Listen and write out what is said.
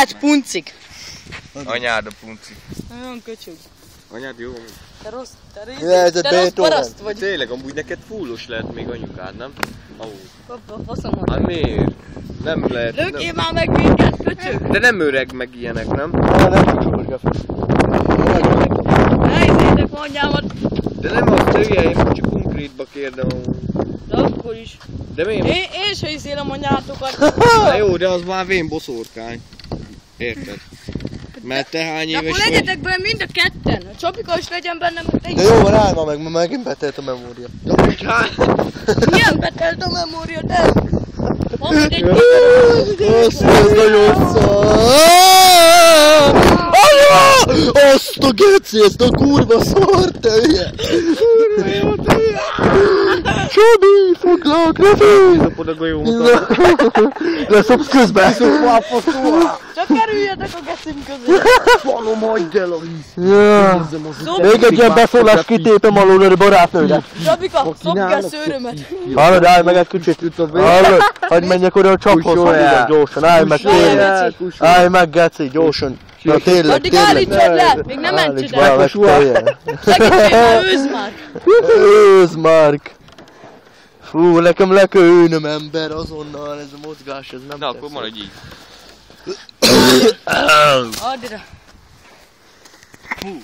Anyád puncik. Anyád a puncik. Nagyon köcsög. Anyád jó? Te rossz paraszt vagy. Tényleg, amúgy neked fullos lehet még anyukád, nem? Kapva a faszomot. Hát miért? Nem lehet. Lökjél már meg minket, köcsög. De nem öreg meg ilyenek, nem? Nem csucsurga. Helyzétek anyámat. De nem azt hülye, én csak konkrétba kérdem amúgy. De akkor is. De miért? Én se hiszélem anyátokat. Na jó, de az már vén boszorkány. Érted? Mert te hány éves vagy? Akkor legyetek benne mind a ketten. A Csapika is legyen benne, mert te is. De jó van, állj már meg, mert megint betelt a memória. Milyen betelt a memória, de? Mondod egy Azt ez nagyon szar! Azt a geci, ezt a kurva szar, te hülye! Csabi, foglak, lefél! Kapod a golyómat. Leszopsz közben! Csak kerüljetek a gecim közé. Falom, hagyd el a víz! Még egy ilyen beszólás kitépem alól a barátnőre. Csapika, szopd ki a szőrömet. Hallod, állj meg egy kicsit. Hallod, hagyd menjek oda a csaphoz, hadd gyorsan, állj meg tényleg. Állj meg, geci, gyorsan. Na tényleg, addig állítsad le, még nem mentsed el. Segítség már, Őzmárk. Őzmárk. Fú, nekem le kell ülnöm, ember, azonnal, ez a mozgás, ez nem Na, akkor maradj így. Add ide. Fú.